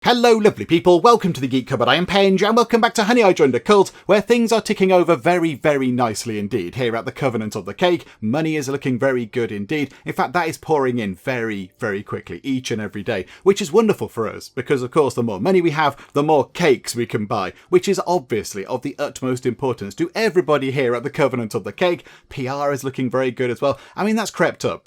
Hello lovely people, welcome to the Geek Cupboard. I am Penge and welcome back to Honey I Joined a Cult, where things are ticking over very, very nicely indeed. Here at the Covenant of the Cake, money is looking very good indeed. In fact, that is pouring in very, very quickly each and every day, which is wonderful for us because of course the more money we have, the more cakes we can buy, which is obviously of the utmost importance to everybody here at the Covenant of the Cake. PR is looking very good as well. I mean, that's crept up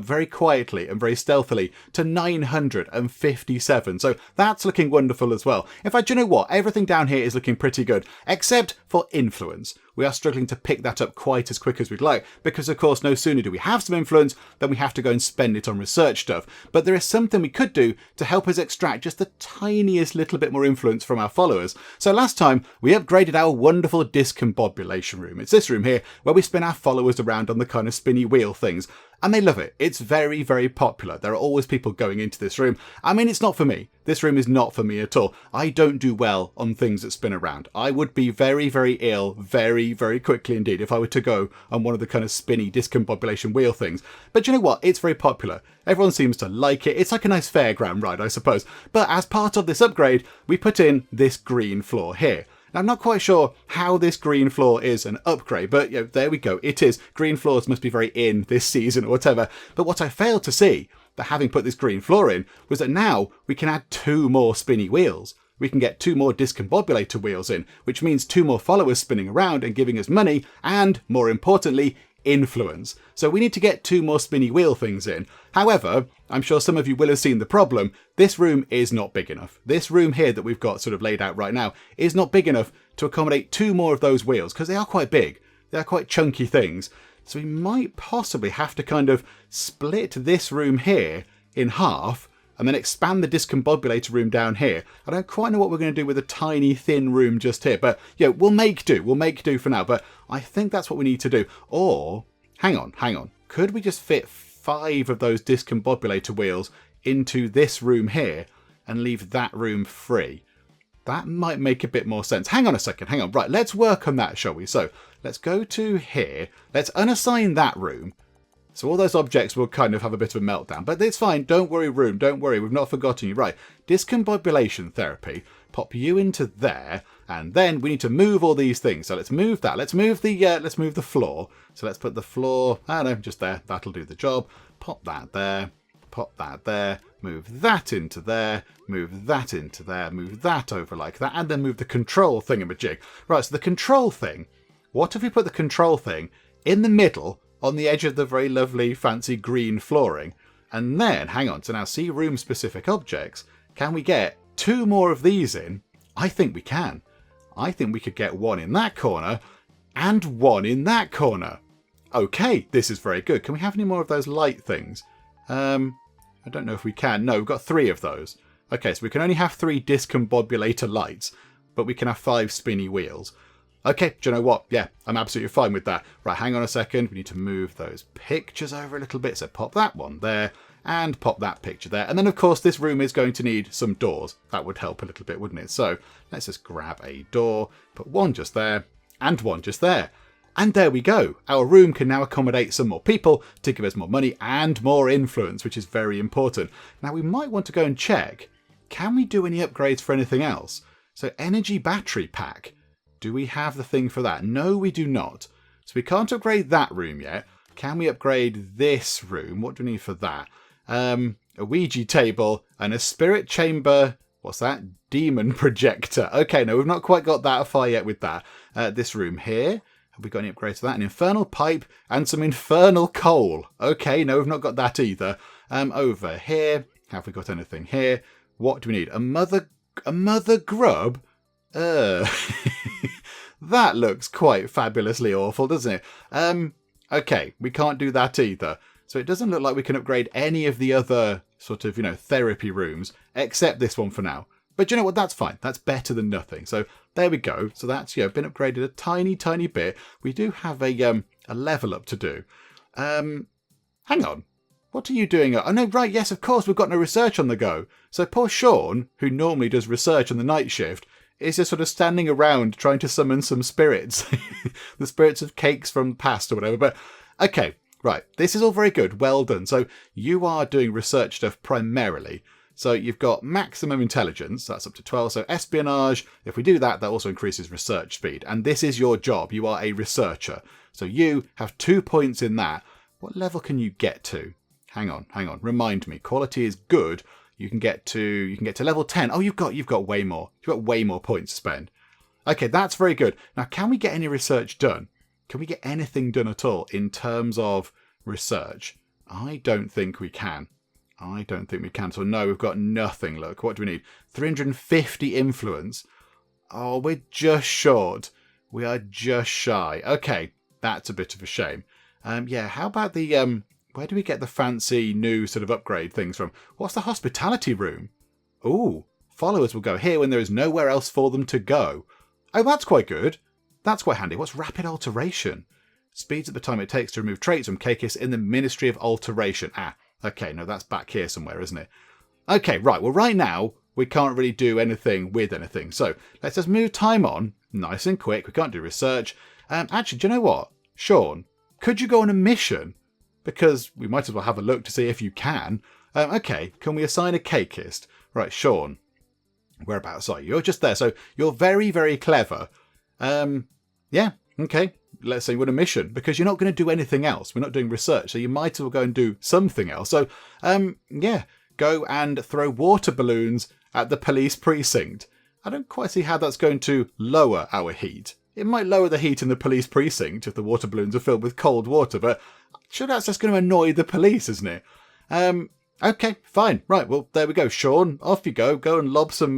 very quietly and very stealthily to 957. So that's looking wonderful as well. In fact, you know what? Everything down here is looking pretty good, except for influence. We are struggling to pick that up quite as quick as we'd like, because of course no sooner do we have some influence than we have to go and spend it on research stuff. But there is something we could do to help us extract just the tiniest little bit more influence from our followers. So last time we upgraded our wonderful discombobulation room. It's this room here where we spin our followers around on the kind of spinny wheel things. And they love it. It's very, very popular. There are always people going into this room. I mean, it's not for me. This room is not for me at all. I don't do well on things that spin around. I would be very, very ill very, very quickly indeed if I were to go on one of the kind of spinny discombobulation wheel things. But you know what? It's very popular. Everyone seems to like it. It's like a nice fairground ride, I suppose. But as part of this upgrade, we put in this green floor here. Now, I'm not quite sure how this green floor is an upgrade, but there we go. It is. Green floors must be very in this season or whatever. But what I failed to see, that having put this green floor in, was that now we can add 2 more spinny wheels. We can get 2 more discombobulator wheels in, which means 2 more followers spinning around and giving us money and, more importantly, influence. So we need to get 2 more spinny wheel things in. However, I'm sure some of you will have seen the problem. This room is not big enough. This room here that we've got sort of laid out right now is not big enough to accommodate 2 more of those wheels because they are quite big. They are quite chunky things. So we might possibly have to kind of split this room here in half and then expand the discombobulator room down here. I don't quite know what we're going to do with a tiny thin room just here, but we'll make do. We'll make do for now, but I think that's what we need to do. Or, hang on. Could we just fit 5 of those discombobulator wheels into this room here and leave that room free? That might make a bit more sense. Hang on a second, hang on. Right, let's work on that, shall we? So let's go to here. Let's unassign that room. So all those objects will kind of have a bit of a meltdown. But it's fine. Don't worry, room. Don't worry. We've not forgotten you. Right. Discombobulation therapy. Pop you into there. And then we need to move all these things. So let's move that. Let's move the floor. So let's put the floor, I don't know, just there. That'll do the job. Pop that there. Pop that there. Move that into there. Move that into there. Move that over like that. And then move the control thingamajig. Right. So the control thing. What if we put the control thing in the middle on the edge of the very lovely fancy green flooring? And then, hang on, so now see room specific objects. Can we get 2 more of these in? I think we can. I think we could get 1 in that corner and 1 in that corner. Okay, this is very good. Can we have any more of those light things? I don't know if we can. No, we've got 3 of those. Okay, so we can only have 3 discombobulator lights, but we can have 5 spinny wheels. Okay, do you know what? Yeah, I'm absolutely fine with that. Right, hang on a second. We need to move those pictures over a little bit. So pop that one there and pop that picture there. And then, of course, this room is going to need some doors. That would help a little bit, wouldn't it? So let's just grab a door, put 1 just there and 1 just there. And there we go. Our room can now accommodate some more people to give us more money and more influence, which is very important. Now, we might want to go and check. Can we do any upgrades for anything else? So energy battery pack. Do we have the thing for that? No, we do not. So we can't upgrade that room yet. Can we upgrade this room? What do we need for that? A Ouija table and a spirit chamber. What's that? Demon projector. Okay, no, we've not quite got that far yet with that. This room here. Have we got any upgrades for that? An infernal pipe and some infernal coal. Okay, no, we've not got that either. Over here. Have we got anything here? What do we need? A mother grub? That looks quite fabulously awful, doesn't it? Okay, we can't do that either. So it doesn't look like we can upgrade any of the other sort of, therapy rooms, except this one for now. But you know what? That's fine. That's better than nothing. So there we go. So that's, been upgraded a tiny, tiny bit. We do have a level up to do. Hang on. What are you doing? Oh, no, right. Yes, of course. We've got no research on the go. So poor Shawn, who normally does research on the night shift, is just sort of standing around trying to summon some spirits. The spirits of cakes from the past or whatever. But, okay, right. This is all very good. Well done. So you are doing research stuff primarily. So you've got maximum intelligence, that's up to 12. So espionage, if we do that, that also increases research speed. And this is your job. You are a researcher. So you have 2 points in that. What level can you get to? Hang on. Remind me. Quality is good. You can get to level 10. Oh, you've got way more. You've got way more points to spend. Okay, that's very good. Now, can we get any research done? Can we get anything done at all in terms of research? I don't think we can. So no, we've got nothing. Look, what do we need? 350 influence. Oh, we're just short. We are just shy. Okay, that's a bit of a shame. Yeah, how about the where do we get the fancy new sort of upgrade things from? What's the hospitality room? Ooh, followers will go here when there is nowhere else for them to go. Oh, that's quite good. That's quite handy. What's rapid alteration? Speeds at the time it takes to remove traits from Cakeists in the Ministry of Alteration. Ah, okay, no, that's back here somewhere, isn't it? Okay, right. Well, right now, we can't really do anything with anything. So let's just move time on nice and quick. We can't do research. Actually, do you know what? Shawn, could you go on a mission? Because we might as well have a look to see if you can. Okay, can we assign a cakeist? Right, Shawn, whereabouts are you? You're just there. So you're very, very clever. Yeah, okay. Let's say you want a mission, because you're not going to do anything else. We're not doing research, so you might as well go and do something else. So, yeah, go and throw water balloons at the police precinct. I don't quite see how that's going to lower our heat. It might lower the heat in the police precinct if the water balloons are filled with cold water, but sure, that's just going to annoy the police, isn't it? Okay, fine. Right, well, there we go. Shawn, off you go. Go and lob some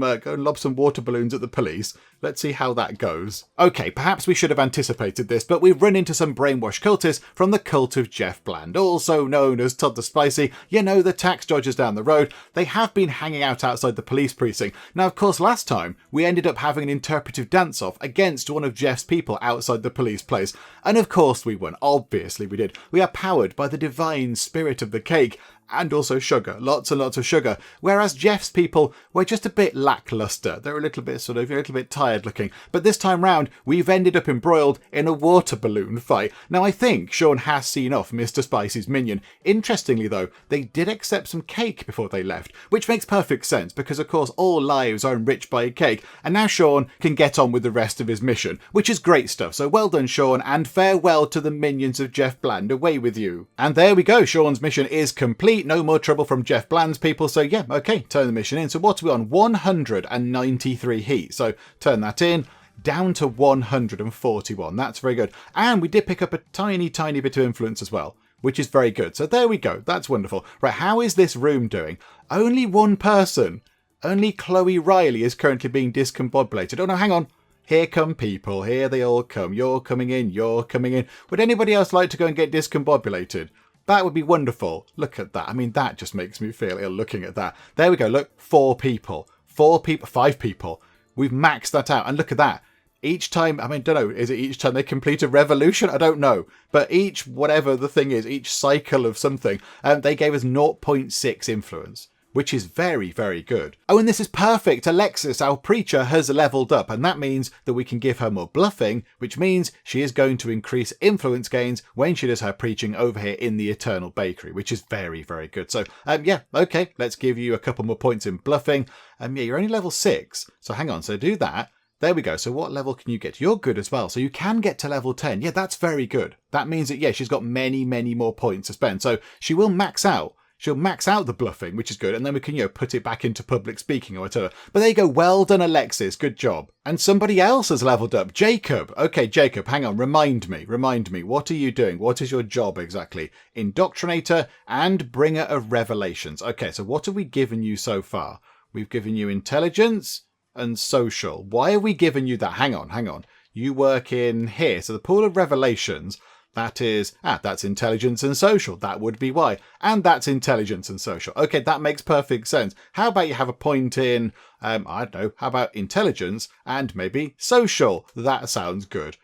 water balloons at the police. Let's see how that goes. Okay, perhaps we should have anticipated this, but we've run into some brainwashed cultists from the cult of Jeff Bland, also known as Todd the Spicy. You know, the tax dodgers down the road. They have been hanging out outside the police precinct. Now, of course, last time we ended up having an interpretive dance-off against one of Jeff's people outside the police place. And of course we won. Obviously we did. We are powered by the divine spirit of the cake. And also sugar, lots and lots of sugar. Whereas Jeff's people were just a bit lackluster. They're a little bit tired looking. But this time round, we've ended up embroiled in a water balloon fight. Now I think Shawn has seen off Mr. Spicy's minion. Interestingly though, they did accept some cake before they left, which makes perfect sense because of course all lives are enriched by a cake. And now Shawn can get on with the rest of his mission, which is great stuff. So well done, Shawn, and farewell to the minions of Jeff Bland. Away with you. And there we go. Shawn's mission is complete. No more trouble from Jeff Bland's people. So yeah, okay, turn the mission in. So what are we on? 193 heat. So turn that in. Down to 141. That's very good. And we did pick up a tiny bit of influence as well, which is very good. So there we go. That's wonderful. Right, how is this room doing? Only one person. Only Chloe Riley is currently being discombobulated. Oh no, hang on. Here come people. Here they all come. You're coming in. You're coming in. Would anybody else like to go and get discombobulated? That would be wonderful. Look at that. I mean, that just makes me feel ill looking at that. There we go. Look, 4 people. 5 people. We've maxed that out. And look at that. Each time, I mean, don't know, is it each time they complete a revolution? I don't know. But each, whatever the thing is, each cycle of something, they gave us 0.6 influence, which is very, very good. Oh, and this is perfect. Alexis, our preacher, has leveled up, and that means that we can give her more bluffing, which means she is going to increase influence gains when she does her preaching over here in the Eternal Bakery, which is very, very good. So, yeah, okay, let's give you a couple more points in bluffing. Yeah, you're only level 6, so hang on, so do that. There we go. So what level can you get? You're good as well. So you can get to level 10. Yeah, that's very good. That means that, yeah, she's got many, many more points to spend. So she will max out. She'll max out the bluffing, which is good, and then we can, you know, put it back into public speaking or whatever. But there you go. Well done, Alexis. Good job. And somebody else has leveled up. Jacob. Okay, Jacob, hang on. Remind me. What are you doing? What is your job exactly? Indoctrinator and bringer of revelations. Okay, so what have we given you so far? We've given you intelligence and social. Why have we given you that? Hang on. You work in here. So the pool of revelations, that is, that's intelligence and social. That would be why. And that's intelligence and social. Okay, that makes perfect sense. How about you have a point in, I don't know, how about intelligence and maybe social? That sounds good.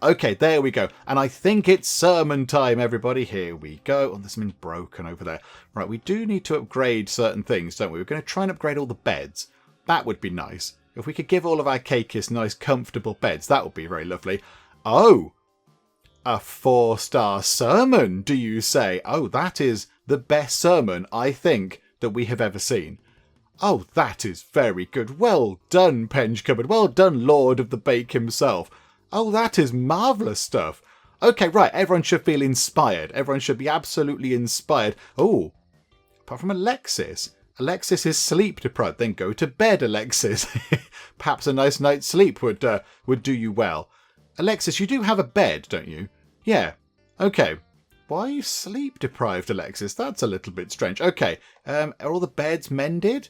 Okay, there we go. And I think it's sermon time, everybody. Here we go. Oh, there's something broken over there. Right, we do need to upgrade certain things, don't we? We're going to try and upgrade all the beds. That would be nice. If we could give all of our cakeists nice, comfortable beds, that would be very lovely. Oh, a 4-star sermon, do you say? Oh, that is the best sermon, I think, that we have ever seen. Oh, that is very good. Well done, Penge Cupboard. Well done, Lord of the Bake himself. Oh, that is marvellous stuff. Okay, right, everyone should feel inspired. Everyone should be absolutely inspired. Oh, apart from Alexis. Alexis is sleep deprived. Then go to bed, Alexis. Perhaps a nice night's sleep would do you well. Alexis, you do have a bed, don't you? Yeah. Okay. Why are you sleep deprived, Alexis? That's a little bit strange. Okay. Are all the beds mended?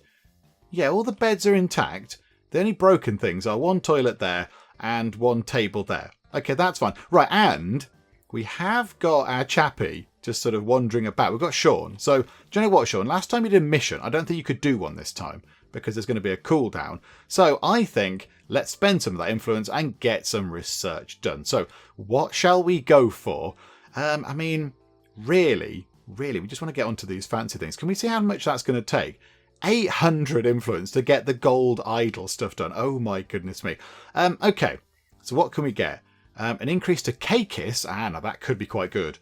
Yeah, all the beds are intact. The only broken things are one toilet there and one table there. Okay, that's fine. Right, and we have got our chappie just sort of wandering about. We've got Shawn. So, do you know what, Shawn? Last time you did a mission, I don't think you could do one this time because there's going to be a cooldown. So, I think let's spend some of that influence and get some research done. So, what shall we go for? I mean, really, we just want to get onto these fancy things. Can we see how much that's going to take? 800 influence to get the gold idol stuff done. Oh my goodness me. Okay, so what can we get? An increase to Cakeists. Now that could be quite good.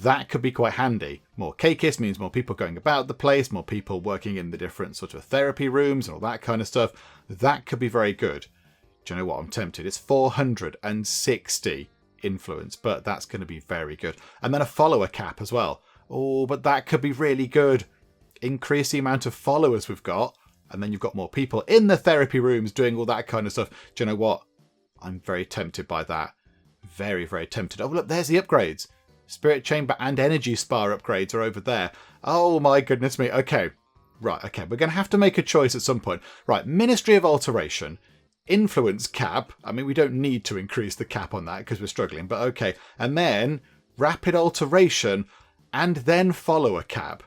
That could be quite handy. More Cakeists means more people going about the place, more people working in the different sort of therapy rooms and all that kind of stuff. That could be very good. Do you know what? I'm tempted. It's 460 influence, but that's going to be very good. And then a follower cap as well. Oh, but that could be really good. Increase the amount of followers we've got, and then you've got more people in the therapy rooms doing all that kind of stuff. Do you know what? I'm very tempted by that. Very, very tempted. Oh, look, there's the upgrades. Spirit Chamber and Energy Spa upgrades are over there. Oh, my goodness me. Okay. Right, okay. We're going to have to make a choice at some point. Right, Ministry of Alteration. Influence cap. I mean, we don't need to increase the cap on that because we're struggling, but okay. And then Rapid Alteration and then follower cap.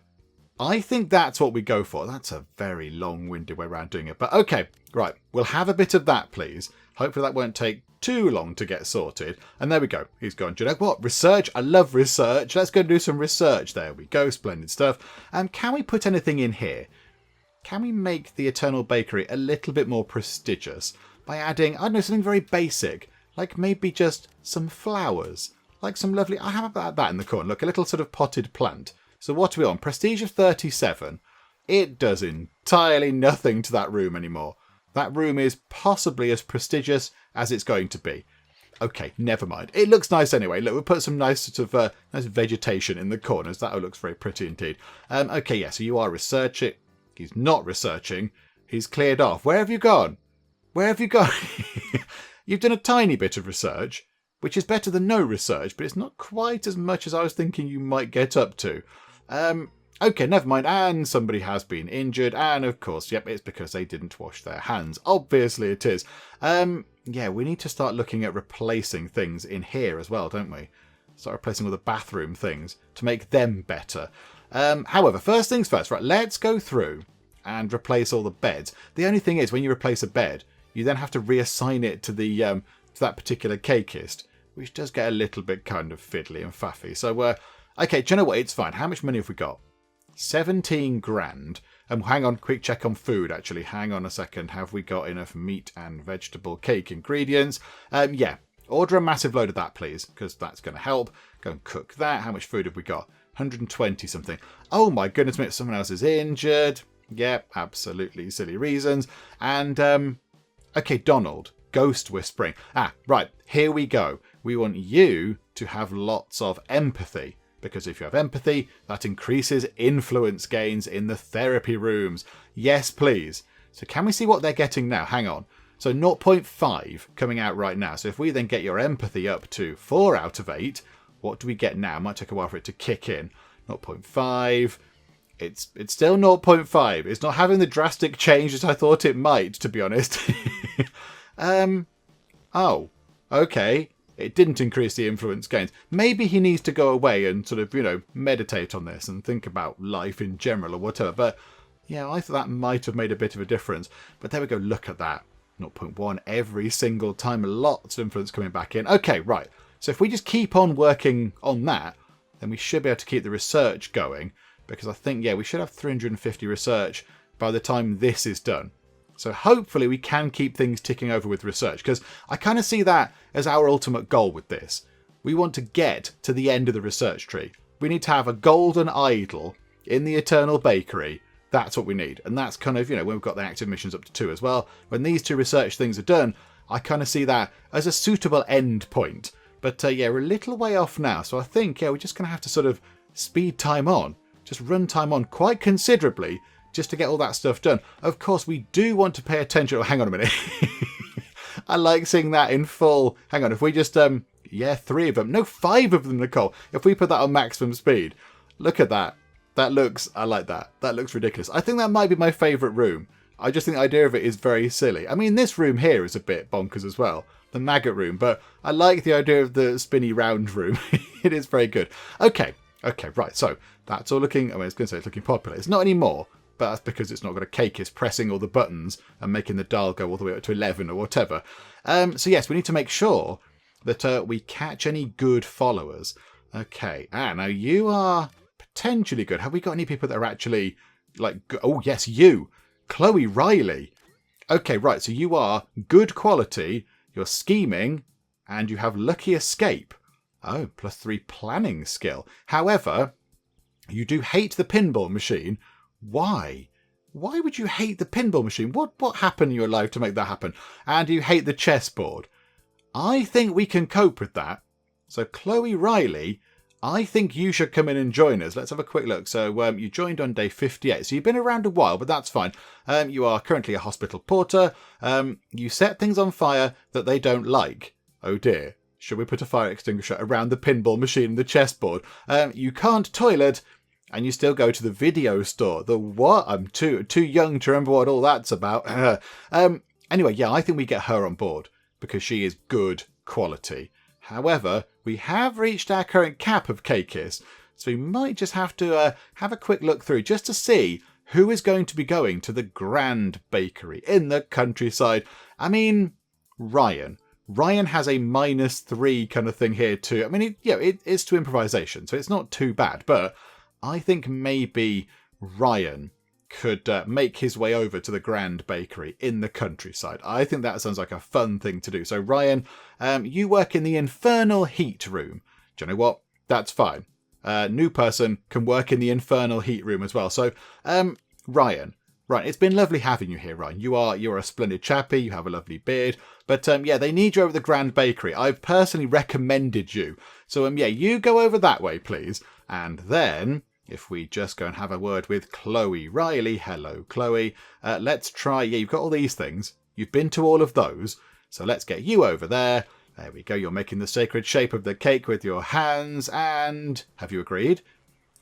I think that's what we go for. That's a very long-winded way around doing it. But okay, right. We'll have a bit of that, please. Hopefully that won't take too long to get sorted. And there we go. He's gone. Do you know what? Research. I love research. Let's go do some research. There we go. Splendid stuff. Can we put anything in here? Can we make the Eternal Bakery a little bit more prestigious by adding, I don't know, something very basic? Like maybe just some flowers. Like some lovely... I have that in the corner. Look, a little sort of potted plant. So what are we on? Prestige of 37. It does entirely nothing to that room anymore. That room is possibly as prestigious as it's going to be. Okay, never mind. It looks nice anyway. Look, we'll put some nice sort of nice vegetation in the corners. That looks very pretty indeed. Okay, yeah, so you are researching. He's not researching. He's cleared off. Where have you gone? Where have you gone? You've done a tiny bit of research, which is better than no research, but it's not quite as much as I was thinking you might get up to. Okay, never mind. And somebody has been injured. And of course, yep, it's because they didn't wash their hands. Obviously it is. Yeah, we need to start looking at replacing things in here as well, don't we? Start replacing all the bathroom things to make them better. However, first things first, right, let's go through and replace all the beds. The only thing is, when you replace a bed, you then have to reassign it to the to that particular cakeist, which does get a little bit kind of fiddly and faffy. So, okay, do you know what? It's fine. How much money have we got? 17 grand. Hang on, quick check on food, actually. Hang on a second. Have we got enough meat and vegetable cake ingredients? Yeah. Order a massive load of that, please, because that's going to help. Go and cook that. How much food have we got? 120 something. Oh my goodness me, someone else is injured. Yep, absolutely silly reasons. And, okay, Donald. Ghost whispering. Right, here we go. We want you to have lots of empathy. Because if you have empathy, that increases influence gains in the therapy rooms. Yes, please. So can we see what they're getting now? Hang on. So 0.5 coming out right now. So if we then get your empathy up to 4 out of 8, what do we get now? Might take a while for it to kick in. 0.5. It's still 0.5. It's not having the drastic change that I thought it might, to be honest. Oh, okay. It didn't increase the influence gains. Maybe he needs to go away and sort of, meditate on this and think about life in general or whatever. But, yeah, I thought that might have made a bit of a difference. But there we go. Look at that. 0.1 every single time. Lots of influence coming back in. Okay, right. So if we just keep on working on that, then we should be able to keep the research going. Because I think, yeah, we should have 350 research by the time this is done. So hopefully we can keep things ticking over with research, because I kind of see that as our ultimate goal with this. We want to get to the end of the research tree. We need to have a golden idol in the Eternal Bakery That's what we need. And that's kind of, when we've got the active missions up to 2 as well. When these 2 research things are done, I kind of see that as a suitable end point. But yeah, we're a little way off now. So I think, yeah, we're just going to have to sort of speed time on. Just run time on quite considerably just to get all that stuff done. Of course, we do want to pay attention. Oh, hang on a minute. I like seeing that in full. Hang on, if we just, 3 of them. No, 5 of them, Nicole. If we put that on maximum speed. Look at that. I like that. That looks ridiculous. I think that might be my favourite room. I just think the idea of it is very silly. I mean, this room here is a bit bonkers as well. The maggot room. But I like the idea of the spinny round room. It is very good. Okay, right. So that's all looking, I was going to say it's looking popular. It's not anymore. But that's because it's not got a Cakeists pressing all the buttons and making the dial go all the way up to 11 or whatever. So yes, we need to make sure that we catch any good followers. Okay, now you are potentially good. Have we got any people that are actually like... Oh, yes, you. Chloe Riley. Okay, right, so you are good quality, you're scheming, and you have lucky escape. Oh, +3 planning skill. However, you do hate the pinball machine. Why? Why would you hate the pinball machine? What happened in your life to make that happen? And you hate the chessboard. I think we can cope with that. So Chloe Riley, I think you should come in and join us. Let's have a quick look. So you joined on day 58. So you've been around a while, but that's fine. You are currently a hospital porter. You set things on fire that they don't like. Oh dear. Should we put a fire extinguisher around the pinball machine and the chessboard? You can't toilet. And you still go to the video store. The what? I'm too young to remember what all that's about. Anyway, yeah, I think we get her on board because she is good quality. However, we have reached our current cap of Cakeists, so we might just have to have a quick look through just to see who is going to be going to the Grand Bakery in the countryside. I mean, Ryan. Ryan has a -3 kind of thing here too. I mean, it is to improvisation, so it's not too bad, but I think maybe Ryan could make his way over to the Grand Bakery in the countryside. I think that sounds like a fun thing to do. So Ryan, you work in the infernal heat room. Do you know what? That's fine. New person can work in the infernal heat room as well. So Ryan, right, it's been lovely having you here, Ryan. You're a splendid chappy. You have a lovely beard. But yeah, they need you over the Grand Bakery. I've personally recommended you. So you go over that way, please. And then if we just go and have a word with Chloe Riley. Hello, Chloe. Let's try... Yeah, you've got all these things. You've been to all of those. So let's get you over there. There we go. You're making the sacred shape of the cake with your hands. And have you agreed?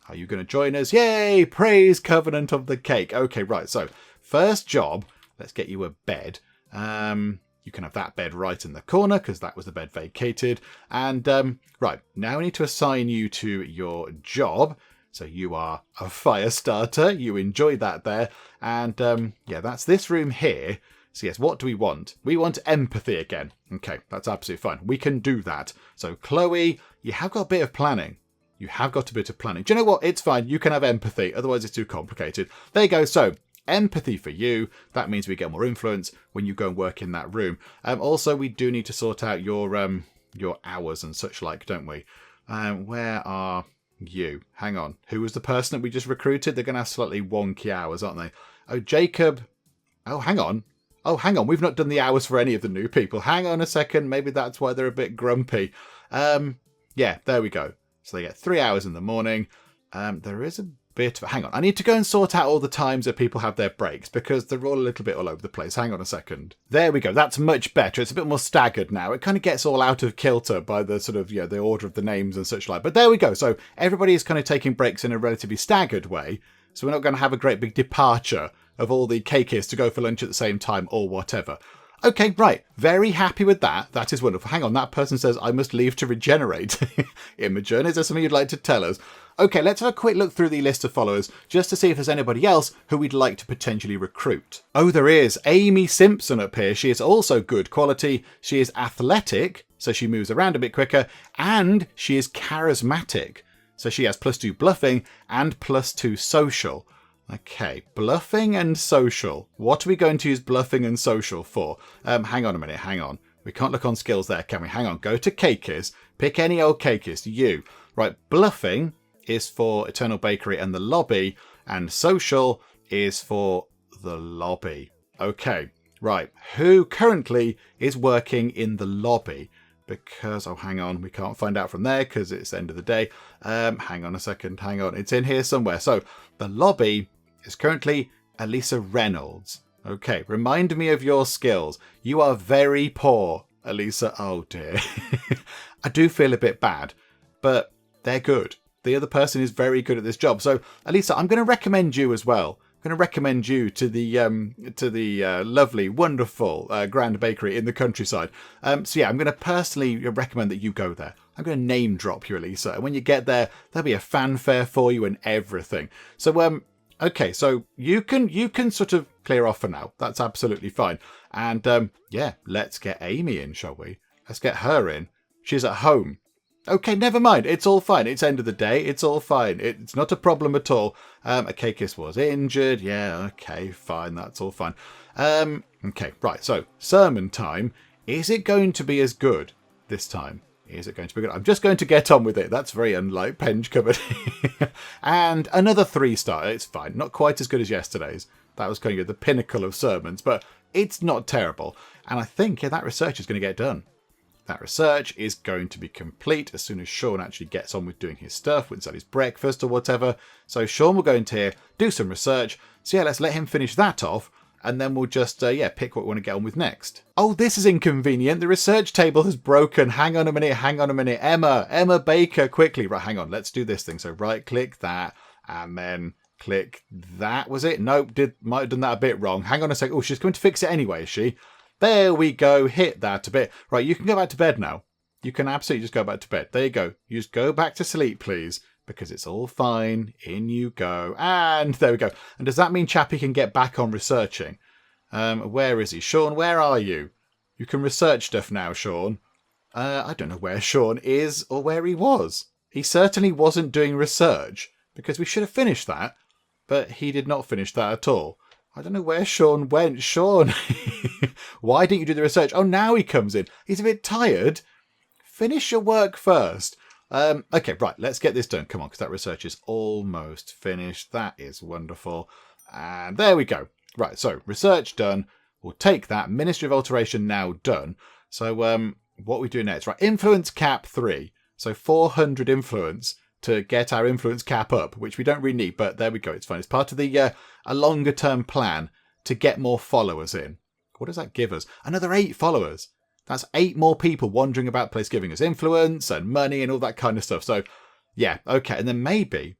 Are you going to join us? Yay! Praise Covenant of the Cake. Okay, right. So first job, let's get you a bed. You can have that bed right in the corner because that was the bed vacated. And right, now we need to assign you to your job. So you are a fire starter. You enjoy that there. And that's this room here. So yes, what do we want? We want empathy again. Okay, that's absolutely fine. We can do that. So Chloe, you have got a bit of planning. You have got a bit of planning. Do you know what? It's fine. You can have empathy. Otherwise, it's too complicated. There you go. So empathy for you. That means we get more influence when you go and work in that room. Also, we do need to sort out your hours and such like, don't we? Where are you? Hang on. Who was the person that we just recruited? They're going to have slightly wonky hours, aren't they? Oh, Jacob. Oh, hang on. We've not done the hours for any of the new people. Hang on a second. Maybe that's why they're a bit grumpy. Yeah, there we go. So they get 3 hours in the morning. There is a bit of... Hang on. I need to go and sort out all the times that people have their breaks because they're all a little bit all over the place. Hang on a second. There we go. That's much better. It's a bit more staggered now. It kind of gets all out of kilter by the sort of, the order of the names and such like. But there we go. So everybody is kind of taking breaks in a relatively staggered way. So we're not going to have a great big departure of all the Cakeists to go for lunch at the same time or whatever. Okay, right. Very happy with that. That is wonderful. Hang on, that person says I must leave to regenerate. Imogen, is there something you'd like to tell us? Okay, let's have a quick look through the list of followers just to see if there's anybody else who we'd like to potentially recruit. Oh, there is. Amy Simpson up here. She is also good quality. She is athletic, so she moves around a bit quicker, and she is charismatic. So she has +2 bluffing and +2 social. Okay, bluffing and social. What are we going to use bluffing and social for? Hang on a minute, hang on. We can't look on skills there, can we? Hang on, go to Cakeists. Pick any old Cakeist, you. Right, bluffing is for Eternal Bakery and the lobby, and social is for the lobby. Okay, right. Who currently is working in the lobby? Because, oh, hang on, we can't find out from there because it's the end of the day. Hang on a second, hang on. It's in here somewhere. So the lobby is currently Elisa Reynolds. Okay, remind me of your skills. You are very poor, Elisa. Oh, dear. I do feel a bit bad, but they're good. The other person is very good at this job. So, Elisa, I'm going to recommend you as well. I'm going to recommend you to the lovely, wonderful Grand Bakery in the countryside. So yeah, I'm going to personally recommend that you go there. I'm going to name drop you, Elisa, and when you get there, there'll be a fanfare for you and everything. So okay, so you can sort of clear off for now. That's absolutely fine. And yeah, let's get Amy in, shall we? Let's get her in. She's at home. Okay, never mind. It's all fine. It's end of the day. It's all fine. It's not a problem at all. A Cakeists was injured. Yeah, okay, fine. That's all fine. Okay, right. So, sermon time. Is it going to be as good this time? Is it going to be good? I'm just going to get on with it. That's very unlike Penge Cupboard. And another 3-star. It's fine. Not quite as good as yesterday's. That was kind of the pinnacle of sermons, but it's not terrible. And I think that research is going to get done. That research is going to be complete as soon as Shawn actually gets on with doing his stuff, with his breakfast or whatever. So Shawn will go into here, do some research. So yeah, let's let him finish that off. And then we'll just, pick what we want to get on with next. Oh, this is inconvenient. The research table has broken. Hang on a minute. Emma Baker, quickly. Right, hang on. Let's do this thing. So right click that and then click that. Was it? Nope, might have done that a bit wrong. Hang on a sec. Oh, she's going to fix it anyway, is she? There we go. Hit that a bit. Right, you can go back to bed now. You can absolutely just go back to bed. There you go. You just go back to sleep, please, because it's all fine. In you go. And there we go. And does that mean Chappie can get back on researching? Where is he? Shawn, where are you? You can research stuff now, Shawn. I don't know where Shawn is or where he was. He certainly wasn't doing research because we should have finished that, but he did not finish that at all. I don't know where Shawn went. Shawn, why didn't you do the research? Oh, now he comes in. He's a bit tired. Finish your work first. Okay, right, let's get this done. Come on, because that research is almost finished. That is wonderful. And there we go. Right, so research done. We'll take that. Ministry of Alteration now done. So what we do next? Right, influence cap 3. So 400 influence to get our influence cap up, which we don't really need, but there we go. It's fine. It's part of the a longer term plan to get more followers in. What does that give us? Another 8 followers. That's 8 more people wandering about the place giving us influence and money and all that kind of stuff. So yeah, okay. And then maybe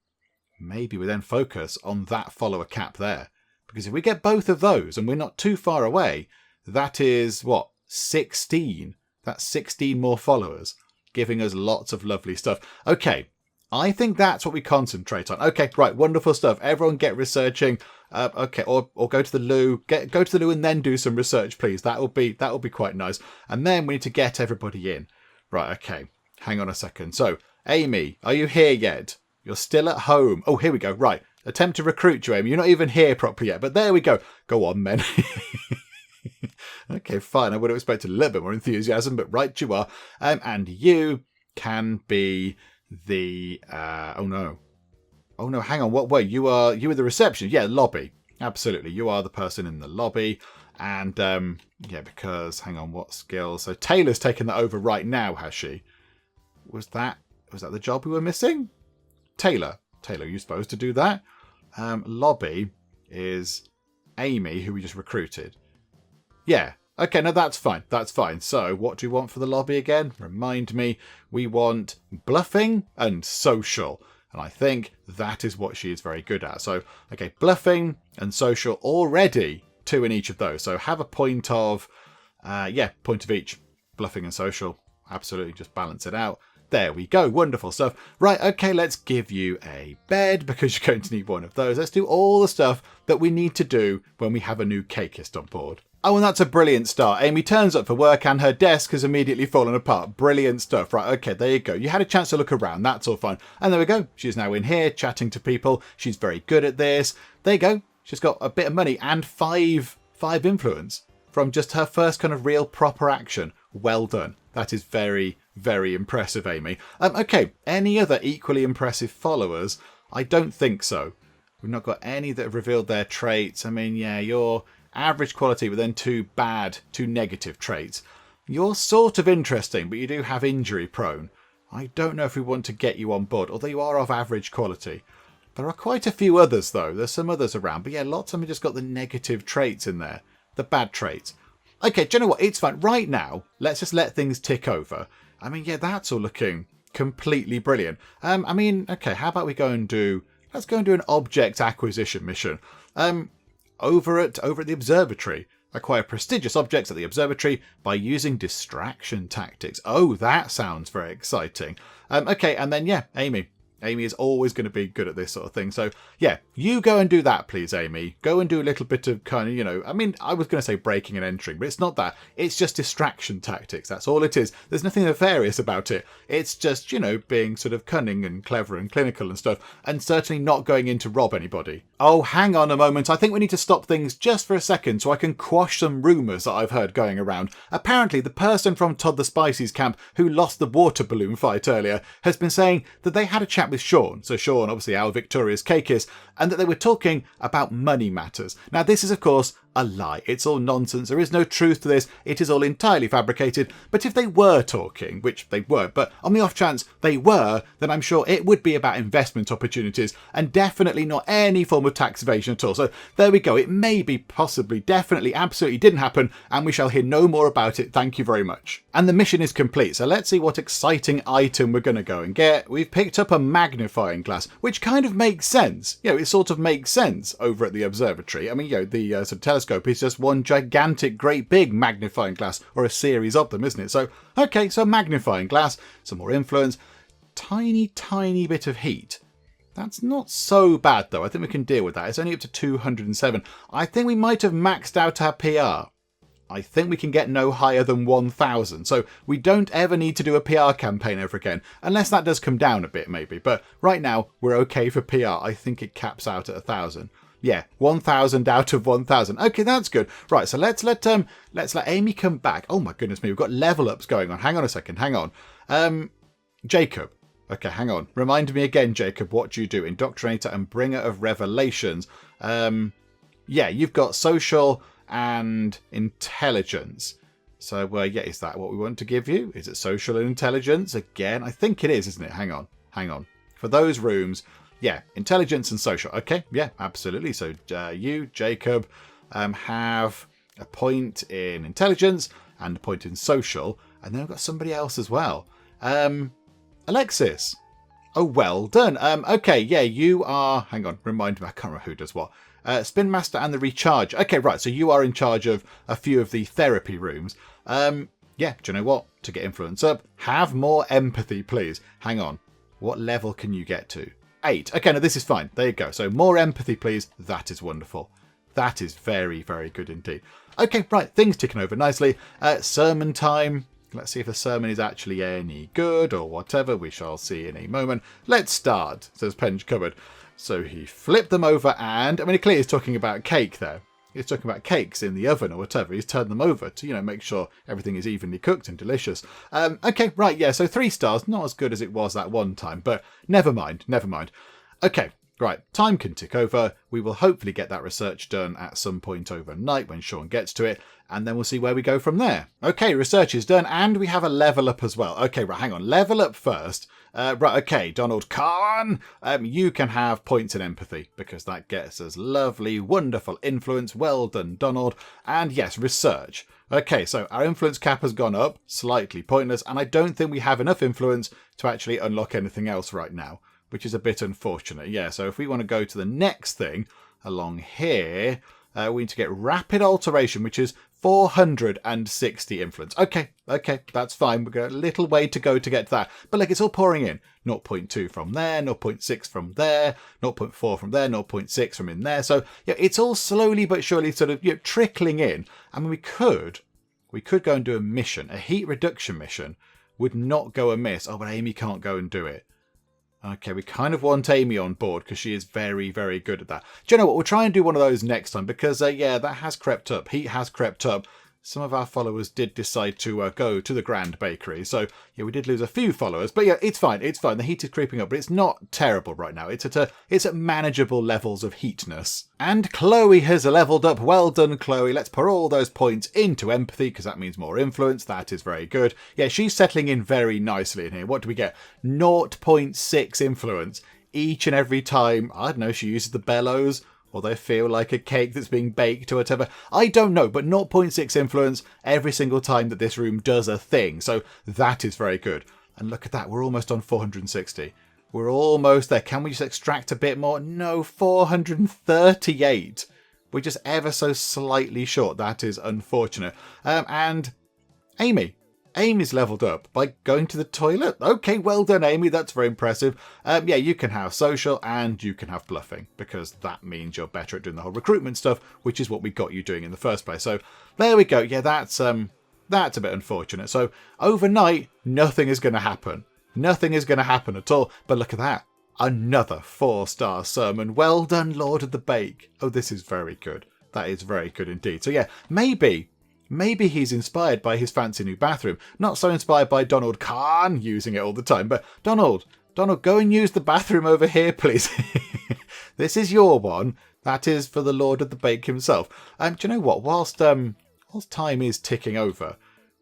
we then focus on that follower cap there. Because if we get both of those and we're not too far away, that is what? 16. That's 16 more followers giving us lots of lovely stuff. Okay. I think that's what we concentrate on. Okay, right, wonderful stuff. Everyone get researching. Okay, or go to the loo. Go to the loo and then do some research, please. That'll be quite nice. And then we need to get everybody in. Right, okay. Hang on a second. So, Amy, are you here yet? You're still at home. Oh, here we go. Right. Attempt to recruit you, Amy. You're not even here properly yet, but there we go. Go on, men. Okay, fine. I would have expected a little bit more enthusiasm, but right you are. And you can be the oh no, hang on, what way? You were the reception. Yeah, lobby, absolutely. You are the person in the lobby. And yeah, because hang on, what skills? So Taylor's taken that over right now, has she? Was that the job we were missing? Taylor, you're supposed to do that. Lobby is Amy, who we just recruited. Yeah. Okay, no, that's fine. That's fine. So what do we want for the lobby again? Remind me. We want bluffing and social. And I think that is what she is very good at. So, okay, bluffing and social, already 2 in each of those. So have a point of, point of each. Bluffing and social. Absolutely, just balance it out. There we go. Wonderful stuff. Right, okay, let's give you a bed because you're going to need one of those. Let's do all the stuff that we need to do when we have a new cakeist on board. Oh, and that's a brilliant start. Amy turns up for work and her desk has immediately fallen apart. Brilliant stuff. Right, okay, there you go. You had a chance to look around. That's all fine. And there we go. She's now in here chatting to people. She's very good at this. There you go. She's got a bit of money and 5 influence from just her first kind of real proper action. Well done. That is very, very impressive, Amy. Okay, any other equally impressive followers? I don't think so. We've not got any that have revealed their traits. I mean, yeah, you're average quality, but then 2 negative traits. You're sort of interesting, but you do have injury prone. I don't know if we want to get you on board, although you are of average quality. There are quite a few others, though. There's some others around, but yeah, lots of them have just got the negative traits in there. The bad traits. Okay, do you know what? It's fine. Right now, let's just let things tick over. I mean, yeah, that's all looking completely brilliant. I mean, okay, how about we go and do... Let's go and do an object acquisition mission. Over at the observatory. Acquire prestigious objects at the observatory by using distraction tactics. Oh, that sounds very exciting. Okay, and then, yeah, Amy. Amy is always going to be good at this sort of thing. So, yeah, you go and do that, please, Amy. Go and do a little bit of kind of, you know, I mean, I was going to say breaking and entering, but it's not that. It's just distraction tactics. That's all it is. There's nothing nefarious about it. It's just, you know, being sort of cunning and clever and clinical and stuff, and certainly not going in to rob anybody. Oh, hang on a moment. I think we need to stop things just for a second so I can quash some rumours that I've heard going around. Apparently, the person from Todd the Spicy's camp who lost the water balloon fight earlier has been saying that they had a chat with Shawn, so Shawn, obviously our victorious Cakeists, and that they were talking about money matters. Now, this is, of course, a lie. It's all nonsense. There is no truth to this. It is all entirely fabricated. But if they were talking, which they weren't, but on the off chance they were, then I'm sure it would be about investment opportunities and definitely not any form of tax evasion at all. So there we go. It may be, possibly, definitely, absolutely didn't happen, and we shall hear no more about it. Thank you very much. And the mission is complete. So let's see what exciting item we're going to go and get. We've picked up a magnifying glass, which kind of makes sense. You know, it sort of makes sense over at the observatory. I mean, you know, the sort of telescope is just one gigantic, great big magnifying glass, or a series of them, isn't it? So, okay, so magnifying glass, some more influence, tiny bit of heat. That's not so bad, though. I think we can deal with that. It's only up to 207. I think we might have maxed out our PR. I think we can get no higher than 1,000. So we don't ever need to do a PR campaign ever again, unless that does come down a bit, maybe. But right now, we're okay for PR. I think it caps out at 1,000. Yeah, 1,000 out of 1,000. Okay, that's good. Right, so let's let Amy come back. Oh my goodness me, we've got level ups going on. Hang on a second, hang on. Jacob. Okay, hang on. Remind me again, Jacob, what do you do? Indoctrinator and bringer of revelations. Yeah, you've got social and intelligence. So, yeah, is that what we want to give you? Is it social and intelligence? Again, I think it is, isn't it? Hang on. For those rooms... Yeah, intelligence and social. Okay, yeah, absolutely. So you, Jacob, have a point in intelligence and a point in social. And then I've got somebody else as well. Alexis. Oh, well done. Okay, yeah, you are... Hang on, remind me. I can't remember who does what. Spin Master and the Recharge. Okay, right, so you are in charge of a few of the therapy rooms. Yeah, do you know what? To get influence up, have more empathy, please. Hang on. What level can you get to? 8. Okay, no, this is fine. There you go. So more empathy, please. That is wonderful. That is very, very good indeed. Okay, right. Things ticking over nicely. Sermon time. Let's see if the sermon is actually any good or whatever. We shall see in a moment. Let's start, says Penge Cupboard. So he flipped them over and... I mean, clearly he's talking about cake there. He's talking about cakes in the oven or whatever. He's turned them over to, you know, make sure everything is evenly cooked and delicious. Okay, right, yeah, so 3 stars. Not as good as it was that one time, but never mind. Okay, right, time can tick over. We will hopefully get that research done at some point overnight when Shawn gets to it, and then we'll see where we go from there. Okay, research is done, and we have a level up as well. Okay, right, hang on, level up first. Right, okay, Donald Kahn, you can have points in empathy, because that gets us lovely, wonderful influence. Well done, Donald. And yes, research. Okay, so our influence cap has gone up, slightly pointless, and I don't think we have enough influence to actually unlock anything else right now, which is a bit unfortunate. Yeah, so if we want to go to the next thing along here, we need to get rapid alteration, which is 460 influence. Okay, that's fine. We've got a little way to go to get to that. But look, it's all pouring in. 0.2 from there, 0.6 from there, 0.4 from there, 0.6 from in there. So yeah, it's all slowly but surely sort of, you know, trickling in. I mean, we could go and do a mission. A heat reduction mission would not go amiss. Oh, but Amy can't go and do it. Okay, we kind of want Amy on board because she is very, very good at that. Do you know what? We'll try and do one of those next time because, yeah, that has crept up. Heat has crept up. some of our followers did decide to go to the Grand Bakery. So, yeah, we did lose a few followers. But yeah, it's fine. It's fine. The heat is creeping up, but it's not terrible right now. It's at manageable levels of heatness. And Chloe has leveled up. Well done, Chloe. Let's put all those points into empathy, because that means more influence. That is very good. Yeah, she's settling in very nicely in here. What do we get? 0.6 influence each and every time. I don't know, she uses the bellows, or they feel like a cake that's being baked or whatever. I don't know, but 0.6 influence every single time that this room does a thing. So that is very good. And look at that, we're almost on 460. We're almost there. Can we just extract a bit more? No, 438. We're just ever so slightly short. That is unfortunate. And Amy's leveled up by going to the toilet. Okay, well done, Amy. That's very impressive. Yeah, you can have social and you can have bluffing, because that means you're better at doing the whole recruitment stuff, which is what we got you doing in the first place. So there we go. Yeah, that's a bit unfortunate. So overnight, nothing is going to happen. Nothing is going to happen at all. But look at that. Another 4-star sermon. Well done, Lord of the Bake. Oh, this is very good. That is very good indeed. So yeah, maybe he's inspired by his fancy new bathroom. Not so inspired by Donald Khan using it all the time, but Donald, go and use the bathroom over here, please. This is your one. That is for the Lord of the Bake himself. Do you know what? Whilst time is ticking over,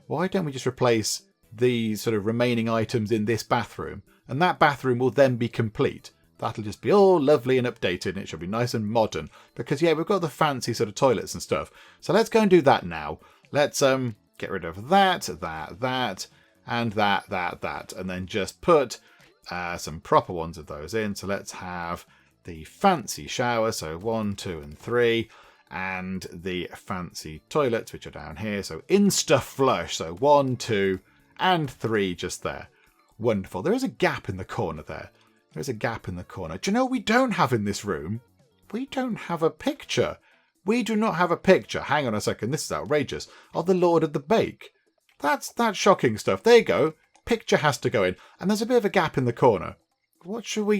why don't we just replace the sort of remaining items in this bathroom, and that bathroom will then be complete. That'll just be all lovely and updated, and it should be nice and modern, because yeah, we've got the fancy sort of toilets and stuff. So let's go and do that now. Let's get rid of that, and that, and then just put some proper ones of those in. So let's have the fancy shower, so 1, 2, and 3, and the fancy toilets, which are down here. So Insta Flush, so 1, 2, and 3 just there. Wonderful. There is a gap in the corner there. There's a gap in the corner. Do you know what we don't have in this room? We don't have a picture. We do not have a picture. Hang on a second. This is outrageous. Of the Lord of the Bake. That's shocking stuff. There you go. Picture has to go in. And there's a bit of a gap in the corner. What should we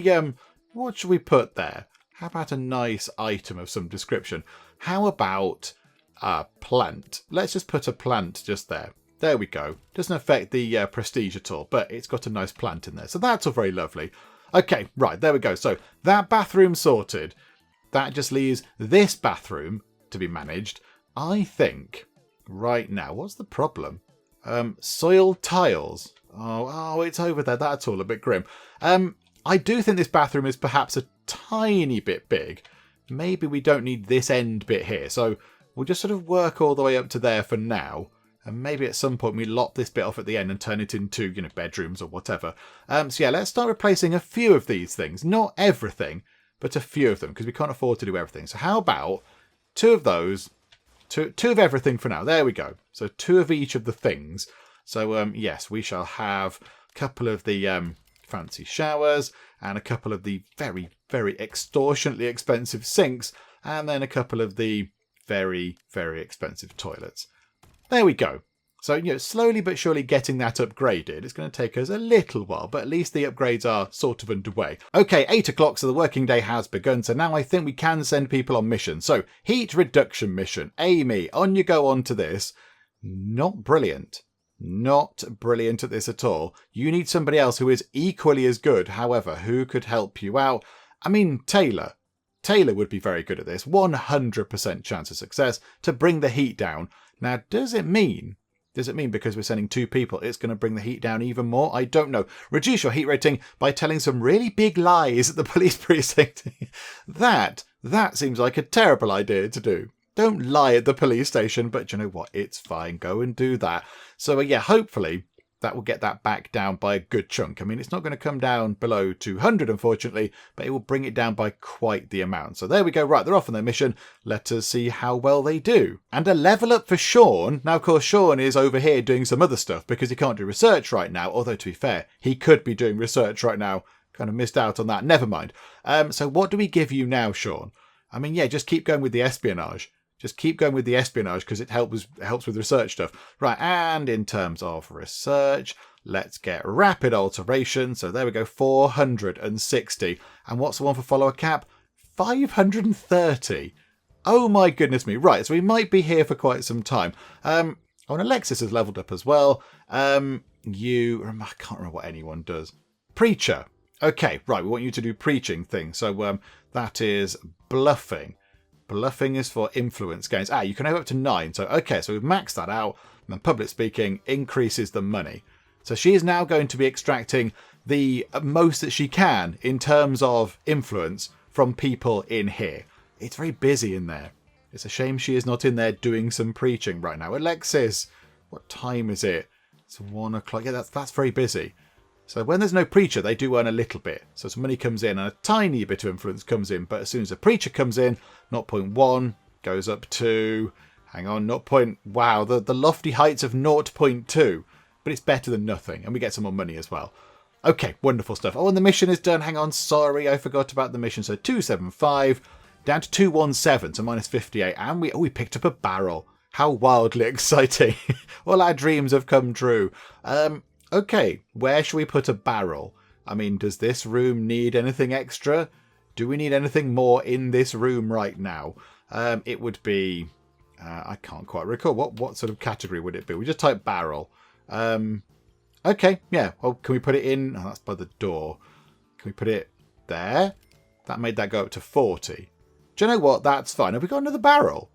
put there? How about a nice item of some description? How about a plant? Let's just put a plant just there. There we go. Doesn't affect the prestige at all, but it's got a nice plant in there. So that's all very lovely. Okay, right, there we go. So that bathroom sorted. That just leaves this bathroom to be managed. I think right now, what's the problem? Soil tiles. Oh, it's over there. That's all a bit grim. I do think this bathroom is perhaps a tiny bit big. Maybe we don't need this end bit here. So we'll just sort of work all the way up to there for now. And maybe at some point we lop this bit off at the end and turn it into, bedrooms or whatever. So yeah, let's start replacing a few of these things. Not everything, but a few of them, because we can't afford to do everything. So how about 2 of those, two of everything for now. There we go. So 2 of each of the things. So yes, we shall have a couple of the fancy showers and a couple of the very, very extortionately expensive sinks, and then a couple of the very, very expensive toilets. There we go. So, slowly but surely getting that upgraded. It's going to take us a little while, but at least the upgrades are sort of underway. Okay, 8 o'clock, so the working day has begun. So now I think we can send people on missions. So, heat reduction mission. Amy, on you go on to this. Not brilliant. Not brilliant at this at all. You need somebody else who is equally as good. However, who could help you out? I mean, Taylor. Taylor would be very good at this. 100% chance of success to bring the heat down. Now, does it mean because we're sending 2 people, it's going to bring the heat down even more? I don't know. Reduce your heat rating by telling some really big lies at the police precinct. That seems like a terrible idea to do. Don't lie at the police station, but you know what? It's fine. Go and do that. So yeah, hopefully that will get that back down by a good chunk. I mean, it's not going to come down below 200, unfortunately, but it will bring it down by quite the amount. So there we go. Right, they're off on their mission. Let us see how well they do. And a level up for Shawn. Now, of course, Shawn is over here doing some other stuff because he can't do research right now. Although, to be fair, he could be doing research right now. Kind of missed out on that. Never mind. So what do we give you now, Shawn? I mean, yeah, just keep going with the espionage. Just keep going with the espionage because it helps with research stuff. Right, and in terms of research, let's get rapid alteration. So there we go, 460. And what's the one for follower cap? 530. Oh my goodness me. Right, so we might be here for quite some time. Oh, and Alexis has leveled up as well. I can't remember what anyone does. Preacher. Okay, right, we want you to do preaching thing. So that is bluffing. Bluffing is for influence gains. You can have up to 9. So, okay, so we've maxed that out. And then public speaking increases the money. So she is now going to be extracting the most that she can in terms of influence from people in here. It's very busy in there. It's a shame she is not in there doing some preaching right now. Alexis, what time is it? It's 1 o'clock. Yeah, that's very busy. So when there's no preacher, they do earn a little bit. So some money comes in and a tiny bit of influence comes in. But as soon as a preacher comes in, 0.1 goes up to, hang on, 0. Wow, the lofty heights of 0.2. But it's better than nothing. And we get some more money as well. Okay, wonderful stuff. Oh, and the mission is done. Hang on, sorry, I forgot about the mission. So 275 down to 217, so minus 58. And we picked up a barrel. How wildly exciting. All our dreams have come true. Okay, where should we put a barrel? I mean, does this room need anything extra? Do we need anything more in this room right now? It would be... I can't quite recall. What sort of category would it be? We just type barrel. Okay, yeah. Well, can we put it in? Oh, that's by the door. Can we put it there? That made that go up to 40. Do you know what? That's fine. Have we got another barrel?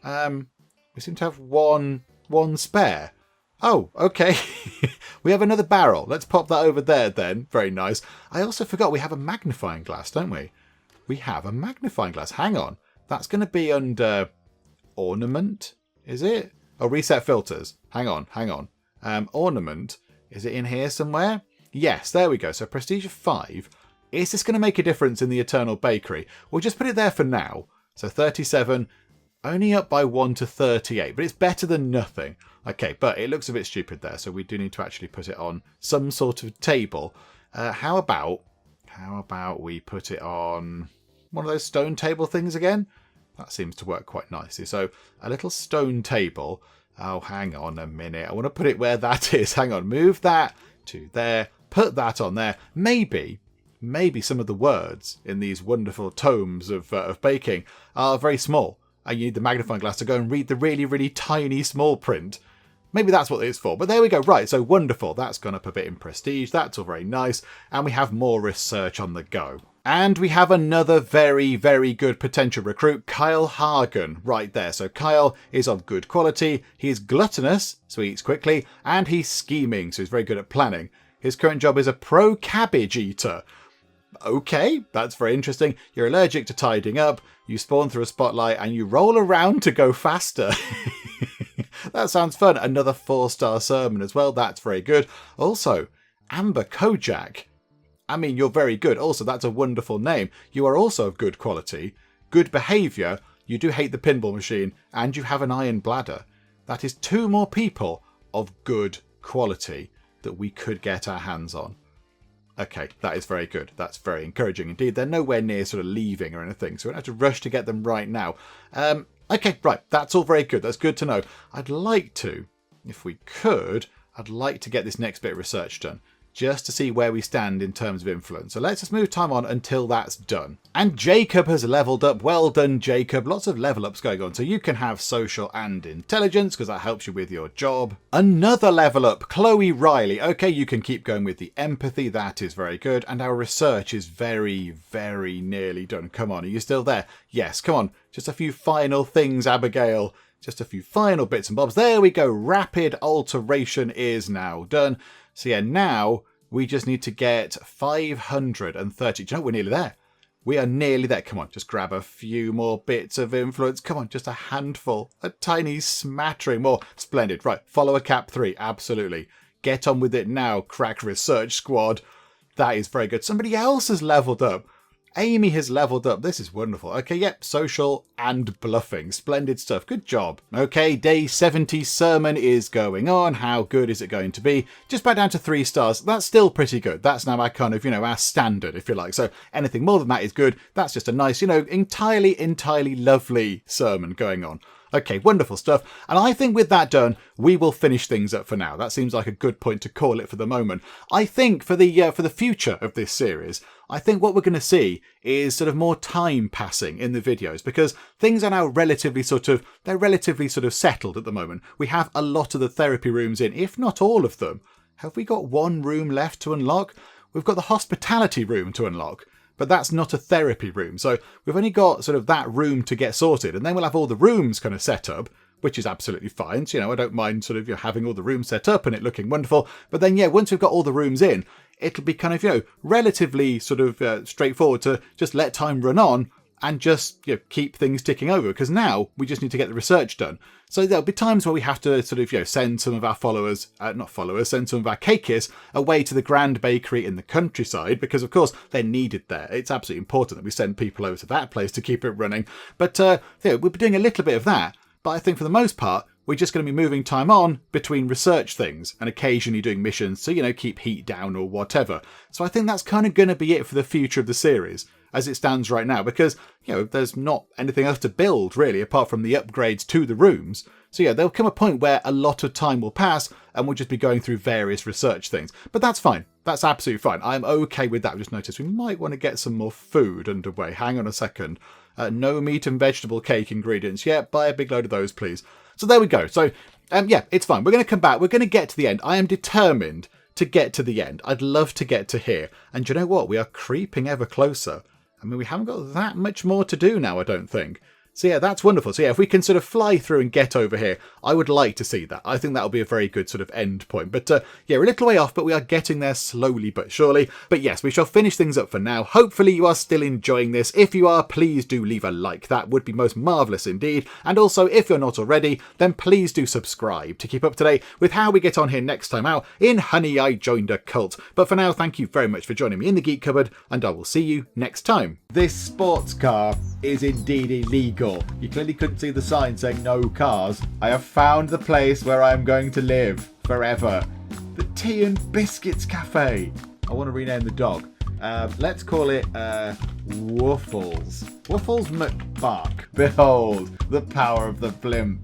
We seem to have one spare. Oh, okay. We have another barrel. Let's pop that over there then. Very nice. I also forgot we have a magnifying glass, don't we? We have a magnifying glass. Hang on. That's going to be under ornament, is it? Oh, reset filters. Hang on. Ornament. Is it in here somewhere? Yes, there we go. So prestige of 5. Is this going to make a difference in the Eternal Bakery? We'll just put it there for now. So 37, only up by 1 to 38, but it's better than nothing. Okay, but it looks a bit stupid there, so we do need to actually put it on some sort of table. How about we put it on one of those stone table things again? That seems to work quite nicely. So a little stone table. Oh, hang on a minute. I want to put it where that is. Hang on. Move that to there. Put that on there. Maybe some of the words in these wonderful tomes of baking are very small. And you need the magnifying glass to go and read the really, really tiny small print. Maybe that's what it's for. But there we go. Right, so wonderful. That's gone up a bit in prestige. That's all very nice. And we have more research on the go. And we have another very, very good potential recruit, Kyle Hagen, right there. So Kyle is of good quality. He's gluttonous, so he eats quickly. And he's scheming, so he's very good at planning. His current job is a pro cabbage eater. Okay, that's very interesting. You're allergic to tidying up. You spawn through a spotlight and you roll around to go faster. That sounds fun. Another 4-star sermon as well. That's very good. Also, Amber Kojak. I mean, you're very good. Also, that's a wonderful name. You are also of good quality, good behaviour. You do hate the pinball machine and you have an iron bladder. That is 2 more people of good quality that we could get our hands on. Okay, that is very good. That's very encouraging indeed. They're nowhere near sort of leaving or anything, so we don't have to rush to get them right now. Okay, right, that's all very good. That's good to know. I'd like to, if we could, I'd like to get this next bit of research done, just to see where we stand in terms of influence. So let's just move time on until that's done. And Jacob has leveled up. Well done, Jacob. Lots of level ups going on. So you can have social and intelligence because that helps you with your job. Another level up, Chloe Riley. Okay, you can keep going with the empathy. That is very good. And our research is very, very nearly done. Come on, are you still there? Yes, come on. Just a few final things, Abigail. Just a few final bits and bobs. There we go. Rapid alteration is now done. So yeah, now we just need to get 530. Do you know, we're nearly there. We are nearly there. Come on, just grab a few more bits of influence. Come on, just a handful. A tiny smattering more. Splendid. Right, follow a cap 3. Absolutely. Get on with it now, crack research squad. That is very good. Somebody else has leveled up. Amy has leveled up. This is wonderful. Okay, yep, social and bluffing. Splendid stuff. Good job. Okay, day 70 sermon is going on. How good is it going to be? Just back down to 3 stars. That's still pretty good. That's now our kind of, our standard, if you like. So anything more than that is good. That's just a nice, entirely lovely sermon going on. Okay, wonderful stuff. And I think with that done, we will finish things up for now. That seems like a good point to call it for the moment. I think for the future of this series, I think what we're going to see is sort of more time passing in the videos, because things are now relatively sort of settled at the moment. We have a lot of the therapy rooms in, if not all of them. Have we got one room left to unlock? We've got the hospitality room to unlock. But that's not a therapy room. So we've only got sort of that room to get sorted. And then we'll have all the rooms kind of set up, which is absolutely fine. So, I don't mind sort of having all the rooms set up and it looking wonderful. But then, once we've got all the rooms in, it'll be kind of, relatively sort of straightforward to just let time run on and just keep things ticking over. Because now we just need to get the research done. So there'll be times where we have to sort of, send some of our send some of our cakeists away to the grand bakery in the countryside, because of course they're needed there. It's absolutely important that we send people over to that place to keep it running. But we'll be doing a little bit of that. But I think for the most part, we're just going to be moving time on between research things and occasionally doing missions to, keep heat down or whatever. So I think that's kind of going to be it for the future of the series as it stands right now, because, there's not anything else to build really apart from the upgrades to the rooms. So there'll come a point where a lot of time will pass and we'll just be going through various research things. But that's fine. That's absolutely fine. I'm okay with that. I just noticed we might want to get some more food underway. Hang on a second. No meat and vegetable cake ingredients. Yeah, buy a big load of those, please. So there we go. So, it's fine. We're going to come back. We're going to get to the end. I am determined to get to the end. I'd love to get to here. And you know what? We are creeping ever closer. I mean, we haven't got that much more to do now, I don't think. So that's wonderful. So if we can sort of fly through and get over here, I would like to see that. I think that'll be a very good sort of end point. But we're a little way off, but we are getting there slowly but surely. But yes, we shall finish things up for now. Hopefully you are still enjoying this. If you are, please do leave a like. That would be most marvellous indeed. And also, if you're not already, then please do subscribe to keep up to date with how we get on here next time out in Honey, I Joined a Cult. But for now, thank you very much for joining me in the Geek Cupboard, and I will see you next time. This sports car is indeed illegal. You clearly couldn't see the sign saying no cars. I have found the place where I'm going to live forever. The Tea and Biscuits Cafe. I want to rename the dog. Let's call it Woofles. Woofles McBark. Behold, the power of the blimp.